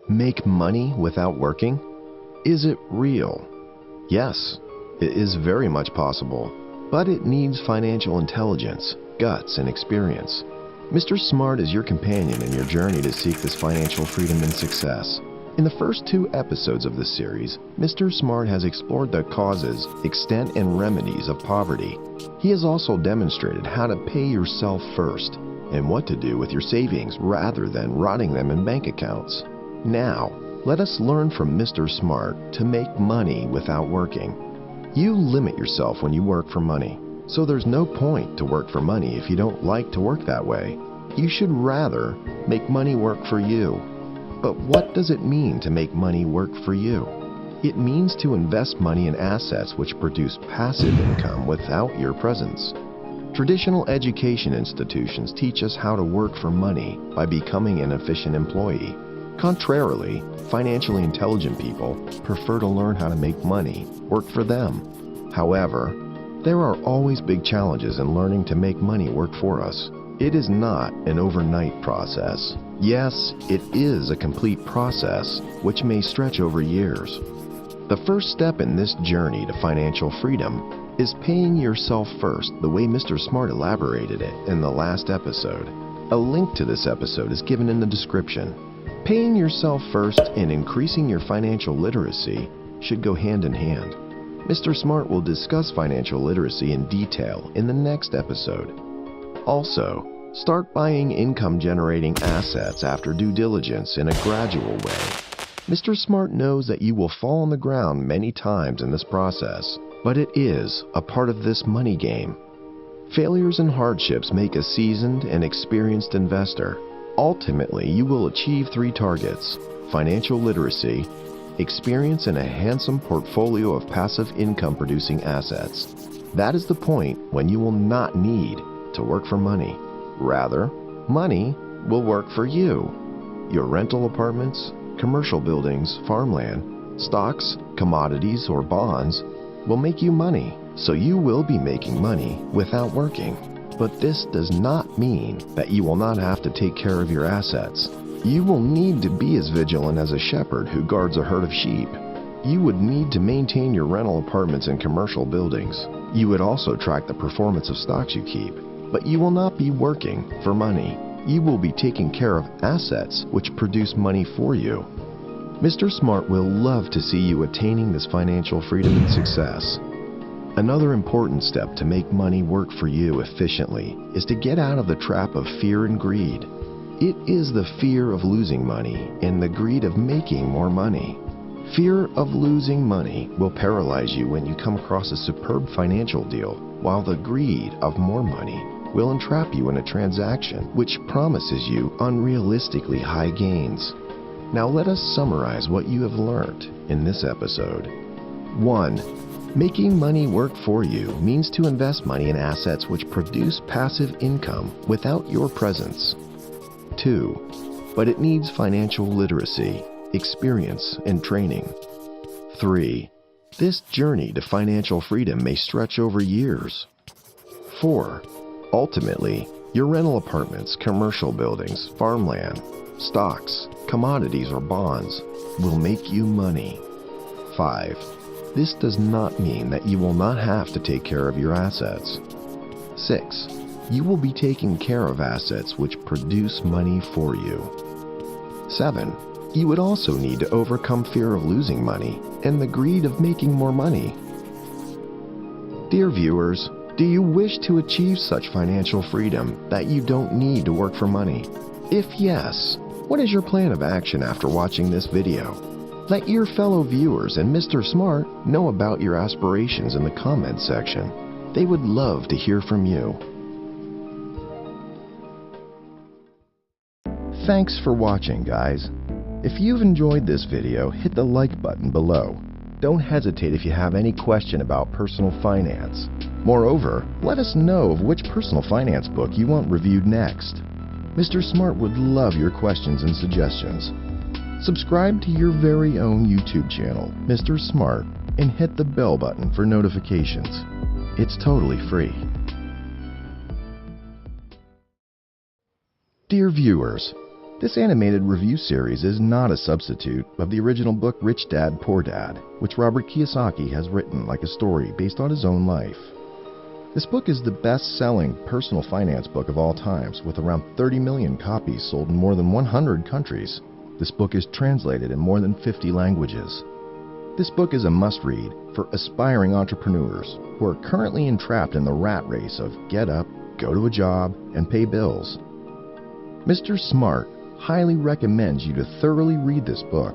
Make money without working? Is it real? Yes, it is very much possible, but it needs financial intelligence, guts, and experience. Mr. Smart is your companion in your journey to seek this financial freedom and success. In the first 2 episodes of this series, Mr. Smart has explored the causes, extent, and remedies of poverty. He has also demonstrated how to pay yourself first and what to do with your savings rather than rotting them in bank accounts. Now, let us learn from Mr. Smart to make money without working. You limit yourself when you work for money, so there's no point to work for money if you don't like to work that way. You should rather make money work for you. But what does it mean to make money work for you? It means to invest money in assets which produce passive income without your presence. Traditional education institutions teach us how to work for money by becoming an efficient employee. Contrarily, financially intelligent people prefer to learn how to make money work for them. However, there are always big challenges in learning to make money work for us. It is not an overnight process. Yes, it is a complete process which may stretch over years. The first step in this journey to financial freedom is paying yourself first, the way Mr. Smart elaborated it in the last episode. A link to this episode is given in the description. Paying yourself first and increasing your financial literacy should go hand in hand. Mr. Smart will discuss financial literacy in detail in the next episode. Also, start buying income-generating assets after due diligence in a gradual way. Mr. Smart knows that you will fall on the ground many times in this process, but it is a part of this money game. Failures and hardships make a seasoned and experienced investor. Ultimately, you will achieve 3 targets: financial literacy, experience in a handsome portfolio of passive income-producing assets. That is the point when you will not need to work for money. Rather, money will work for you. Your rental apartments, commercial buildings, farmland, stocks, commodities, or bonds will make you money, so you will be making money without working. But this does not mean that you will not have to take care of your assets. You will need to be as vigilant as a shepherd who guards a herd of sheep. You would need to maintain your rental apartments and commercial buildings. You would also track the performance of stocks you keep. But you will not be working for money. You will be taking care of assets which produce money for you. Mr. Smart will love to see you attaining this financial freedom and success. Another important step to make money work for you efficiently is to get out of the trap of fear and greed. It is the fear of losing money and the greed of making more money. Fear of losing money will paralyze you when you come across a superb financial deal, while the greed of more money will entrap you in a transaction which promises you unrealistically high gains. Now let us summarize what you have learned in this episode. 1. Making money work for you means to invest money in assets which produce passive income without your presence. 2. But it needs financial literacy, experience, and training. 3. This journey to financial freedom may stretch over years. 4. Ultimately, your rental apartments, commercial buildings, farmland, stocks, commodities, or bonds will make you money. 5. This does not mean that you will not have to take care of your assets. 6. You will be taking care of assets which produce money for you. 7. You would also need to overcome fear of losing money and the greed of making more money. Dear viewers, do you wish to achieve such financial freedom that you don't need to work for money? If yes, what is your plan of action after watching this video? Let your fellow viewers and Mr. Smart know about your aspirations in the comments section. They would love to hear from you. Thanks for watching, guys. If you've enjoyed this video, hit the like button below. Don't hesitate if you have any question about personal finance. Moreover, let us know of which personal finance book you want reviewed next. Mr. Smart would love your questions and suggestions. Subscribe to your very own YouTube channel, Mr. Smart, and hit the bell button for notifications. It's totally free. Dear viewers, This animated review series is not a substitute of the original book Rich Dad, Poor Dad, which Robert Kiyosaki has written like a story based on his own life. This book is the best-selling personal finance book of all times, with around 30 million copies sold in more than 100 countries. This book is translated in more than 50 languages. This book is a must-read for aspiring entrepreneurs who are currently entrapped in the rat race of get up, go to a job, and pay bills. Mr. Smart highly recommends you to thoroughly read this book.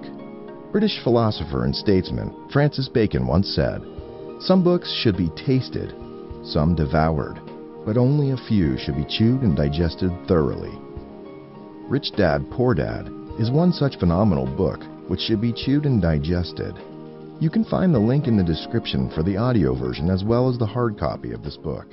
British philosopher and statesman Francis Bacon once said, "Some books should be tasted, some devoured, but only a few should be chewed and digested thoroughly." Rich Dad, Poor Dad is one such phenomenal book which should be chewed and digested. You can find the link in the description for the audio version as well as the hard copy of this book.